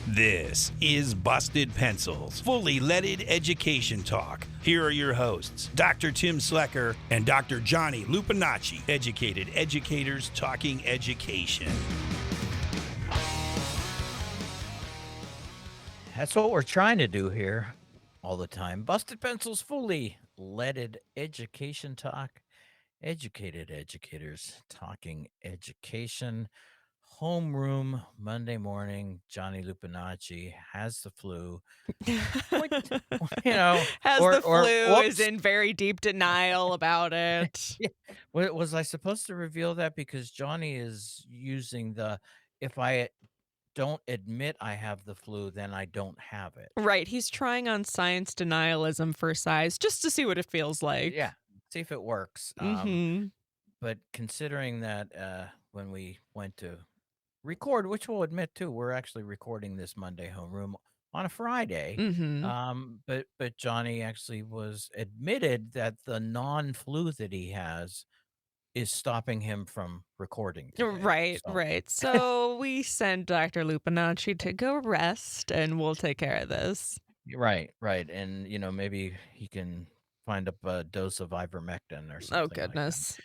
This is Busted Pencils, fully leaded education talk. Here are your hosts, Dr. Tim Slecker and Dr. Johnny Lupinacci, educated educators talking education. That's what we're trying to do here all the time. Busted Pencils, fully leaded education talk. Educated educators talking education. Homeroom, Monday morning. Johnny Lupinacci has the flu. What, Has the flu, is whoops. in very deep denial about it. Yeah. Was I supposed to reveal that? Because Johnny is using if I don't admit I have the flu, then I don't have it. Right, he's trying on science denialism for size just to see what it feels like. Yeah, see if it works. Mhm. But considering that when we went to record, which we'll admit too, we're actually recording this Monday homeroom on a Friday. Mhm. But Johnny actually was admitted that the non-flu that he has is stopping him from recording today. Right, So right. So we sent Dr. Lupinacci to go rest, and we'll take care of this. right, and maybe he can find up a dose of ivermectin or Oh, something like that. goodness.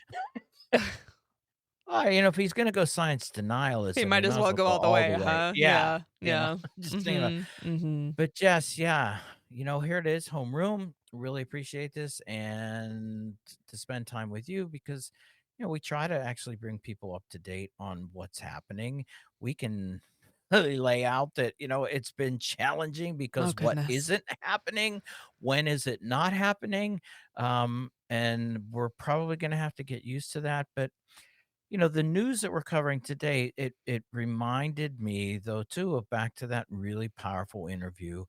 If he's gonna go science He denialism, he might as might as well well go go all the all the way, way. huh? Yeah, Yeah, yeah. just thinking about. Mhm, mhm. But Jess, yeah, here it is, homeroom. Really appreciate this and to spend time with you because we try to actually bring people up to date on what's happening. We can really lay out that it's been challenging Oh, because what goodness. isn't happening, when is it not happening? And we're probably going to have to get used to that. But the news that we're covering today, it reminded me though too of back to that really powerful interview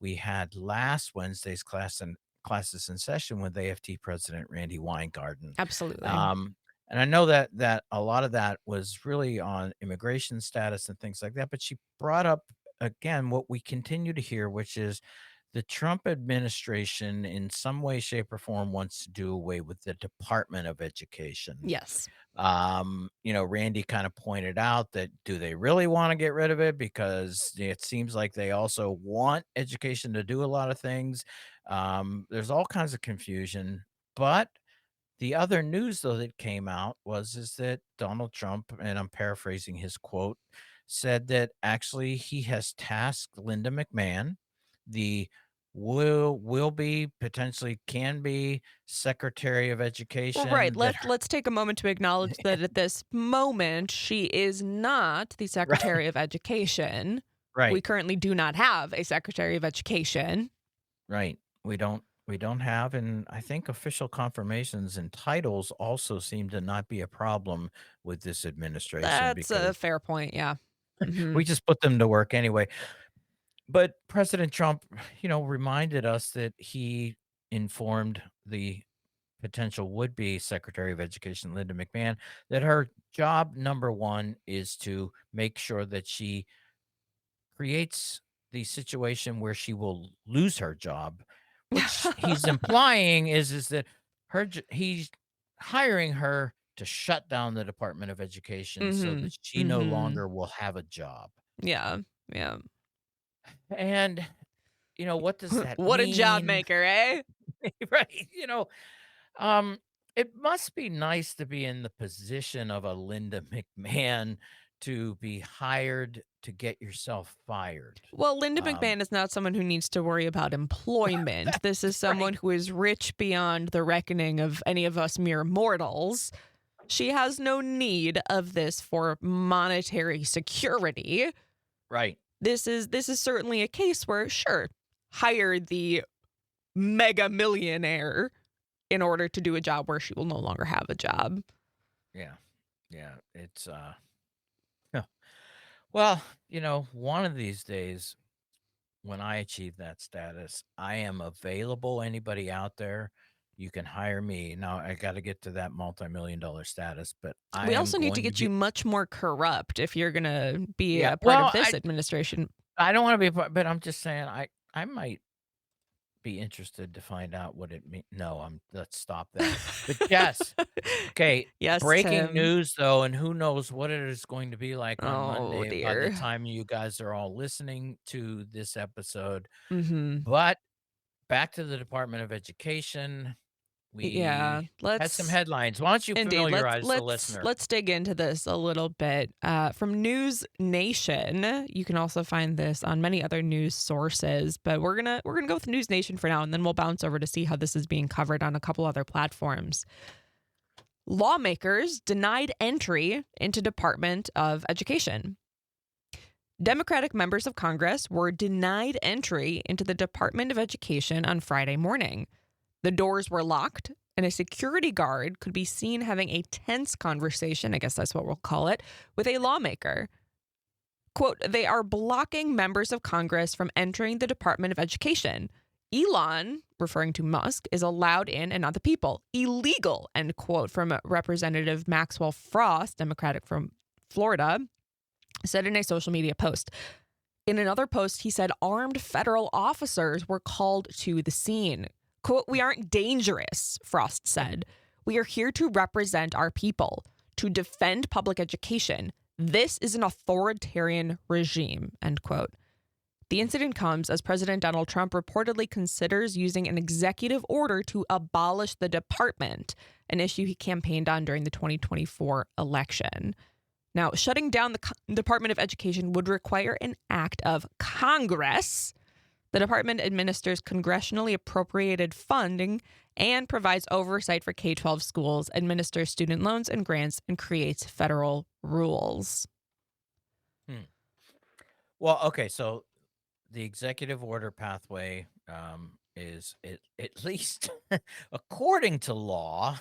we had last Wednesday's classes in session with AFT President Randy Weingarten. Absolutely. Um, and I know that a lot of that was really on immigration status and things like that, but she brought up again what we continue to hear, which is the Trump administration in some way, shape, or form wants to do away with the Department of Education. Yes. Randy kind of pointed out that do they really want to get rid of it? Because it seems like they also want education to do a lot of things. There's all kinds of confusion. But the other news though that came out is that Donald Trump, and I'm paraphrasing his quote, said that actually he has tasked Linda McMahon, the will be potentially can be Secretary of Well, right. Education, that Let's take a moment to acknowledge that at this moment she is not the right. Secretary of Education. We Right, currently do not have a Secretary of Education. right. We don't have, and I think official confirmations and titles also seem to not be a problem with this administration That's a because fair point. Yeah. Hmm. we just put them to work anyway. But President Trump, reminded us that he informed the potential would-be Secretary of Education, Linda McMahon, that her job number one is to make sure that she creates the situation where she will lose her job, which he's implying is that he's hiring her to shut down the Department of Education so Hmm. that she no Hmm. longer will have a job. Yeah. Yeah. And what does that What a job mean? maker, eh? Right? Um, it must be nice to be in the position of a Linda McMahon to be hired to get yourself fired. Well, Linda Um, McMahon is not someone who needs to worry about employment. This is right, someone who is rich beyond the reckoning of any of us mere mortals. She has no need of this for monetary security. right. This is certainly a case where, sure, hire the mega millionaire in order to do a job where she will no longer have a job. Yeah, yeah. It's well, one of these days when I achieve that status, I am available. Anybody out there, you can hire me. Now I got to get to that multi-million-dollar status, but I We am also need to going to get you be. much more corrupt if you're going to be Yeah. a part Well, of this administration. I don't want to be, but I'm just saying I might be interested to find out what it means. No, let's stop that. But yes, okay. Yes, Breaking Tim. news though, and who knows what it is going to be like on Oh, Monday by the dear. time you guys are all listening to this episode. Mm-hmm. But back to the Department of Education. Yeah, We had some let's headlines. Why don't you indeed familiarize the listener? let's dig into this a little bit. From News Nation, you can also find this on many other news sources, but we're gonna go with News Nation for now, and then we'll bounce over to see how this is being covered on a couple other platforms. Lawmakers denied entry into Department of Education. Democratic members of Congress were denied entry into the Department of Education on Friday morning. The doors were locked, and a security guard could be seen having a tense conversation, I guess that's what we'll call it, with a lawmaker. Quote, they are blocking members of Congress from entering the Department of Education. Elon, referring to Musk, is allowed in and not the people. Illegal, end quote, from Representative Maxwell Frost, Democratic from Florida, said in a social media post. In another post, he said armed federal officers were called to the scene. Quote, we aren't dangerous, Frost said. We are here to represent our people, to defend public education. This is an authoritarian regime, end quote. The incident comes as President Donald Trump reportedly considers using an executive order to abolish the department, an issue he campaigned on during the 2024 election. Now, shutting down the Department of Education would require an act of Congress. The department administers congressionally appropriated funding and provides oversight for K-12 schools, administers student loans and grants, and creates federal rules. Well, okay, so the executive order pathway is at least according to law,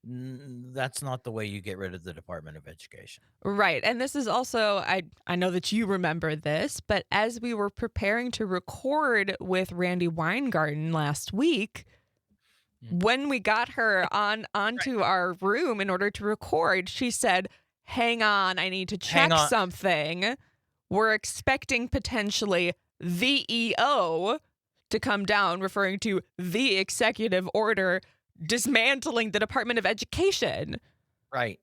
that's not the way you get rid of the Department of Education. Right. And this is also, I know that you remember this, but as we were preparing to record with Randy Weingarten last week, when we got her onto our room in order to record, she said, hang on, I need to check something. We're expecting potentially the EO to come down, referring to the executive order dismantling the Department of Education. Right.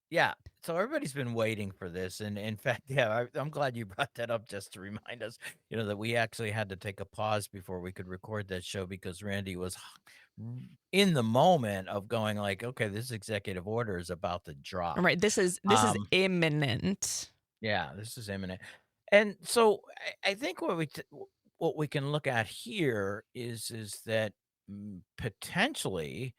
Yeah. So everybody's been waiting for this. And in fact, yeah, I'm glad you brought that up just to remind us, that we actually had to take a pause before we could record that show because Randy was in the moment of going like, okay, this executive order is about to drop. Right. This is imminent. Yeah, this is imminent. And so I think what we can look at here is that potentially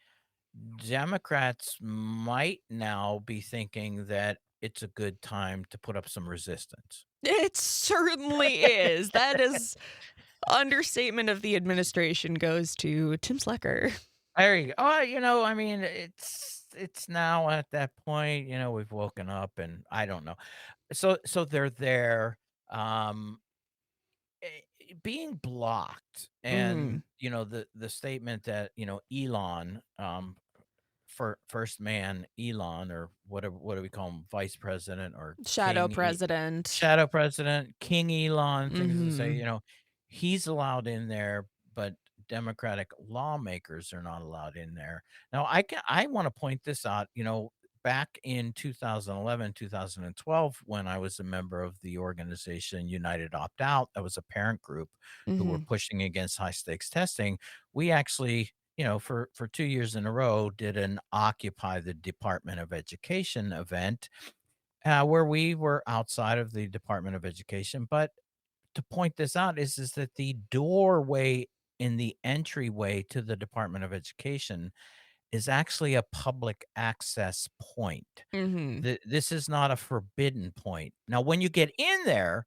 Democrats might now be thinking that it's a good time to put up some resistance. It certainly is. That is understatement of the administration goes to Tim Slecker. There you go. Oh, I mean, it's now at that point, we've woken up and I don't know. So they're there. Being blocked and the statement that Elon first man Elon or what do we call him, vice president or Shadow King president, King Elon, things to say, he's allowed in there, but Democratic lawmakers are not allowed in there. Now I want to point this out, back in 2011, 2012, when I was a member of the organization United Opt Out, that was a parent group who were pushing against high stakes testing. We actually, for 2 years in a row, did an Occupy the Department of Education event where we were outside of the Department of Education. But to point this out is that the doorway in the entryway to the Department of Education is actually a public access point. This is not a forbidden point. Now, when you get in there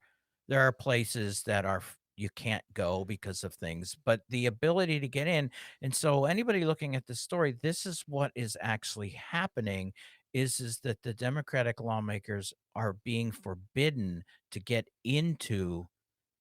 are places that you can't go because of things, but the ability to get in. And so anybody looking at this story, this is what is actually happening is that the Democratic lawmakers are being forbidden to get into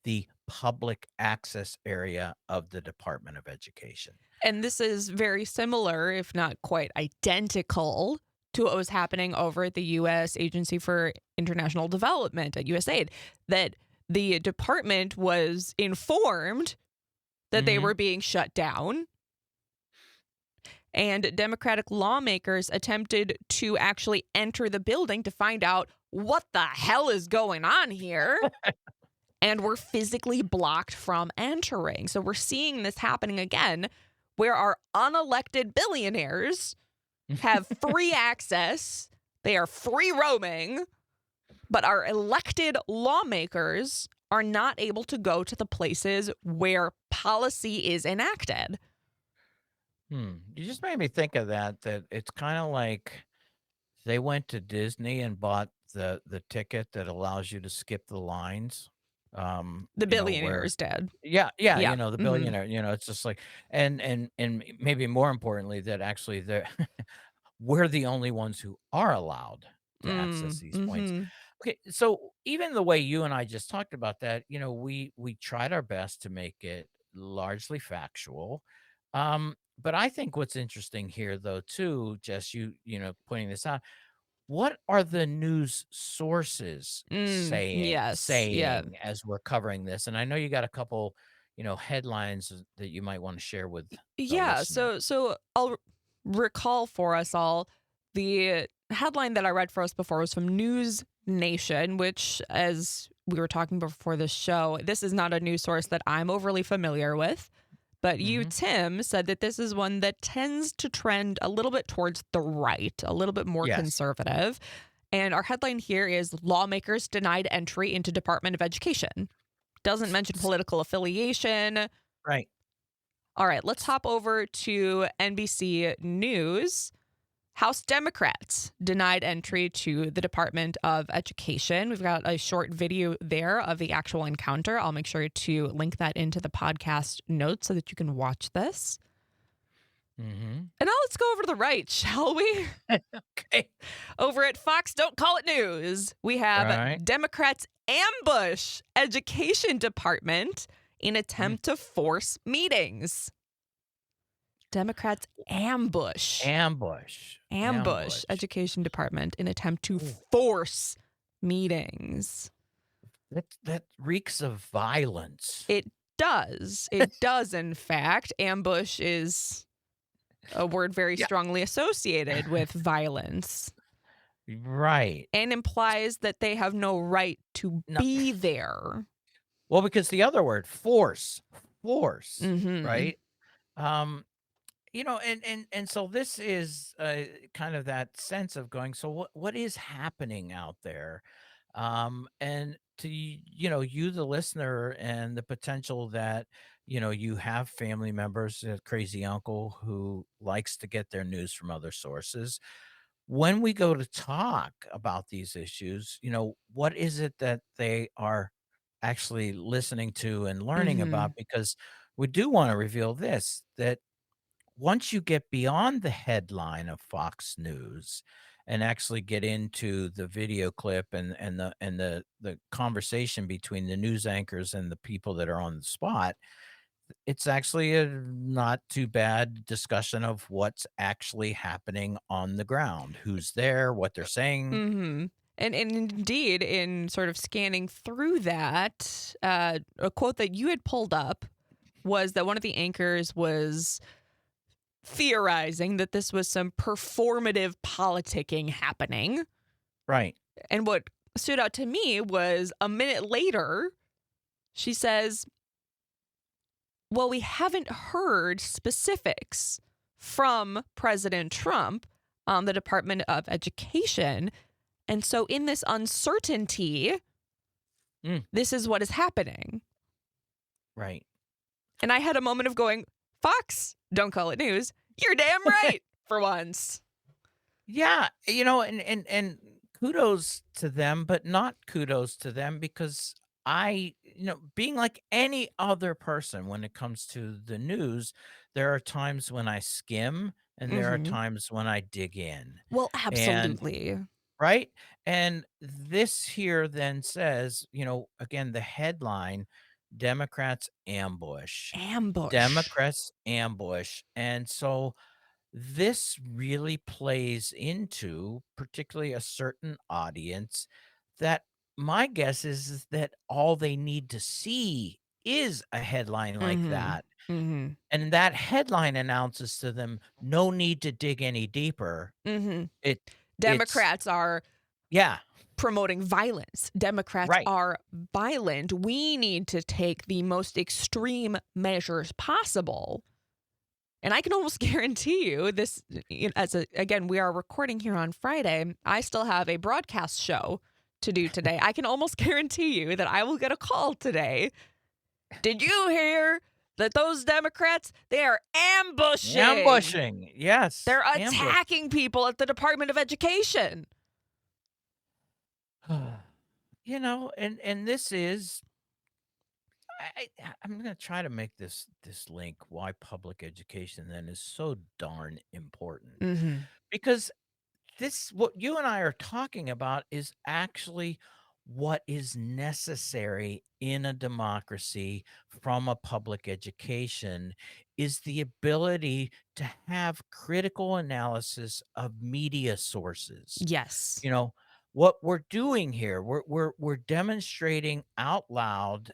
the public access area of the Department of Education. And this is very similar, if not quite identical, to what was happening over at the U.S. Agency for International Development at USAID, that the department was informed that they Mhm. were being shut down. And Democratic lawmakers attempted to actually enter the building to find out what the hell is going on here, and were physically blocked from entering. So we're seeing this happening again, where our unelected billionaires have free access, they are free roaming, but our elected lawmakers are not able to go to the places where policy is enacted. You just made me think of that it's kinda like they went to Disney and bought the ticket that allows you to skip the lines, The where billionaires did. yeah, Yeah. the Hmm. billionaire, it's just like and maybe more importantly that actually the we're the only ones who are allowed to access these points. Mm-hmm. Okay, so even the way you and I just talked about that, we tried our best to make it largely factual. But I think what's interesting here though too, Jess, pointing this out, what are the news sources Yes. Yeah. saying as we're covering this? And I know you got a couple, headlines that you might want to share with the Yeah, listener. so I'll recall for us all the headline that I read for us before was from News Nation, which, as we were talking before this show, this is not a news source that I'm overly familiar with. But you, Mhm. Tim, said that this is one that tends to trend a little bit towards the right, a little bit more Yes. conservative. And our headline here is Lawmakers Denied Entry into Department of Education. Doesn't mention political affiliation. Right. All right, let's hop over to NBC News. House Democrats denied entry to the Department of Education. We've got a short video there of the actual encounter. I'll make sure to link that into the podcast notes so that you can watch this. Mhm. And now let's go over to the right, shall we? Okay. Over at Fox Don't Call It News, we have Right. Democrats ambush Education Department in attempt to force meetings. Democrats ambush Ambush. Education Department in attempt to Ooh, force meetings. that reeks of violence. It does. It does, in fact. Ambush is a word very Yeah. strongly associated with violence Right. and implies that they have no right to No. be there. Well, because the other word, force, Mm-hmm. right? Um, and so this is kind of that sense of going, so what is happening out there? And to you, the listener, and the potential that you have family members, a crazy uncle who likes to get their news from other sources. When we go to talk about these issues, what is it that they are actually listening to and learning Mm-hmm. about? Because we do want to reveal this, that once you get beyond the headline of Fox News and actually get into the video clip and the conversation between the news anchors and the people that are on the spot, it's actually a not too bad discussion of what's actually happening on the ground, who's there, what they're saying. Mm-hmm. And indeed, in sort of scanning through that, a quote that you had pulled up was that one of the anchors was theorizing that this was some performative politicking happening. Right. And what stood out to me was a minute later, she says, well, we haven't heard specifics from President Trump on the Department of Education. And so, in this uncertainty, Mm, this is what is happening. right. And I had a moment of going, Fox, don't call it news. You're damn right for once. Yeah, and kudos to them, but not kudos to them because being like any other person when it comes to the news, there are times when I skim and there are Mm-hmm. times when I dig in. Well, And absolutely. right? And this here then says, again, the headline, Democrats ambush. Ambush. Democrats ambush. And so this really plays into particularly a certain audience that my guess is that all they need to see is a headline like Mhm. that, Mhm. and that headline announces to them, "No need to dig any deeper." Mhm. It it's Democrats are yeah, promoting violence. Democrats right. are violent. We need to take the most extreme measures possible. And I can almost guarantee you this, again, we are recording here on Friday. I still have a broadcast show to do today. I can almost guarantee you that I will get a call today. Did you hear that those Democrats, they are ambushing? Ambushing, yes, They're ambush. attacking people at the Department of Education. And this is I'm gonna try to make this link why public education then is so darn important. Mhm. Because this what you and I are talking about is actually what is necessary in a democracy from a public education is the ability to have critical analysis of media sources. Yes. You know, what we're doing here, we're demonstrating out loud,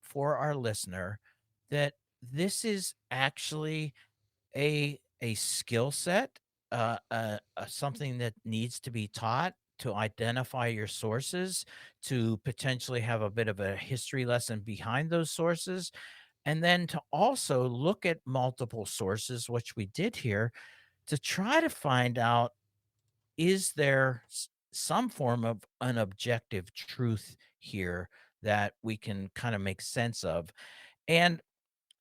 for our listener that this is actually a skill set, something that needs to be taught to identify your sources, to potentially have a bit of a history lesson behind those sources, and then to also look at multiple sources, which we did here, to try to find out, is there some form of an objective truth here that we can kind of make sense of? And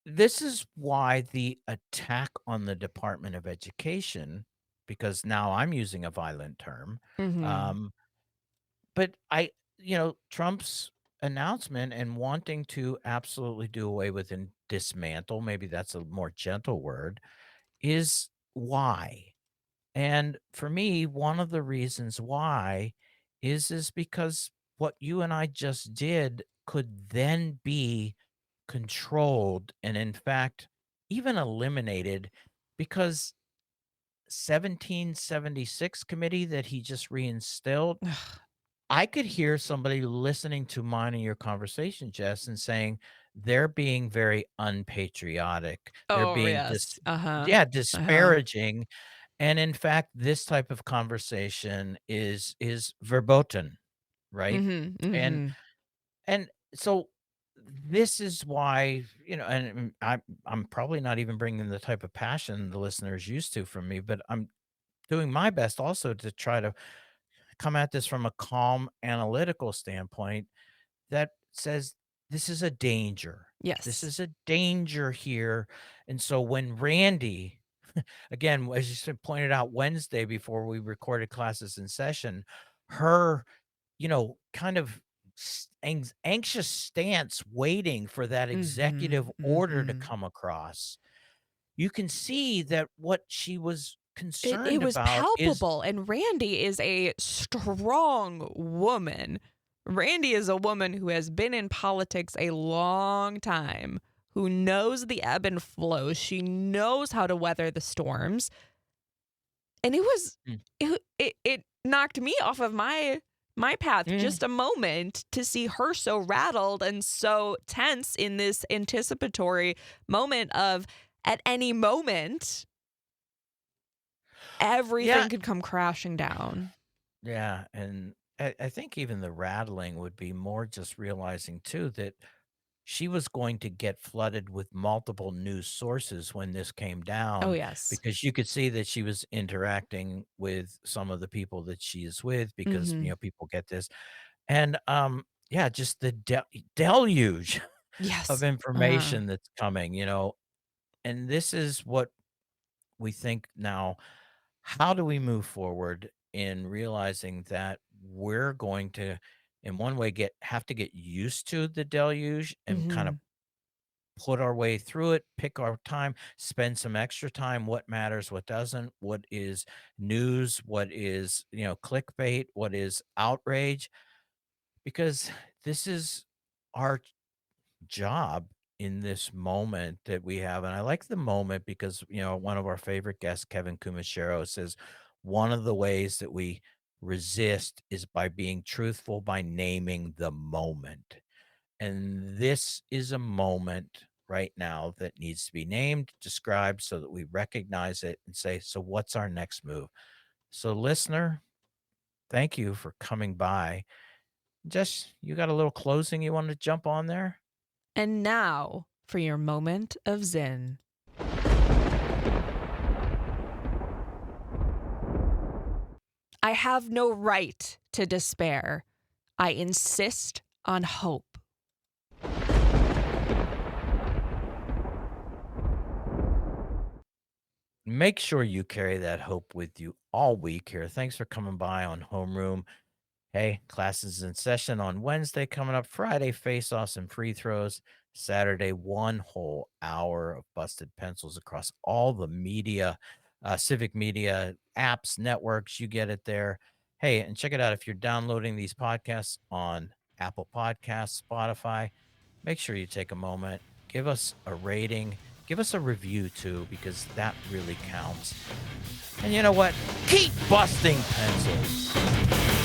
this is why the attack on the Department of Education, because now I'm using a violent term, Mhm. um, but Trump's announcement and wanting to absolutely do away with and dismantle, maybe that's a more gentle word, is why. And for me, one of the reasons why is because what you and I just did could then be controlled and, in fact, even eliminated because 1776 committee that he just reinstilled, I could hear somebody listening to mine and your conversation, Jess, and saying they're being very unpatriotic. They're Oh, being yes. Uh-huh. yeah, Uh-huh. disparaging. And in fact, this type of conversation is verboten, right? Mhm. And Mhm. and so this is why, and I'm probably not even bringing the type of passion the listeners used to from me, but I'm doing my best also to try to come at this from a calm analytical standpoint that says this is a danger. This Yes. is a danger here. And so when Randy, again, as you pointed out Wednesday before we recorded classes in session, her, kind of anxious stance waiting for that executive Mhm. order to Mhm. come across, you can see that what she was It concerned was about is palpable, and Randy is a strong woman. Randy is a woman who has been in politics a long time, who knows the ebb and flow. She knows how to weather the storms, and Mm, it knocked me off of my path mm, just a moment to see her so rattled and so tense in this anticipatory moment of at any moment yeah, everything could come crashing down. yeah, and I think even the rattling would be more just realizing too that she was going to get flooded with multiple news sources when this came Oh, down, yes. because you could see that she was interacting with some of the people that she is with, because, Mhm. people get this. And, yeah, just the deluge of Yes. information that's coming, and this is what we think now. How do we move forward in realizing that we're going to, in one way, have to get used to the deluge and kind of Mhm. put our way through it, pick our time, spend some extra time, what matters, what doesn't, what is news, what is, clickbait, what is outrage, because this is our job in this moment that we have. And I like the moment because, one of our favorite guests, Kevin Kumashiro, says one of the ways that we resist is by being truthful, by naming the moment. And this is a moment right now that needs to be named, described so that we recognize it and say, so what's our next move? So, listener, thank you for coming by. Just, you got a little closing you want to jump on there? And now for your moment of zen. I have no right to despair. I insist on hope. Make sure you carry that hope with you all week here. Thanks for coming by on Homeroom. Hey, classes in session on Wednesday coming up. Friday, face-offs and free throws. Saturday, 1 whole hour of busted pencils across all the media, civic media apps, networks. You get it there. Hey, and check it out if you're downloading these podcasts on Apple Podcasts, Spotify. Make sure you take a moment, give us a rating, give us a review too, because that really counts. And you know what? Keep busting pencils.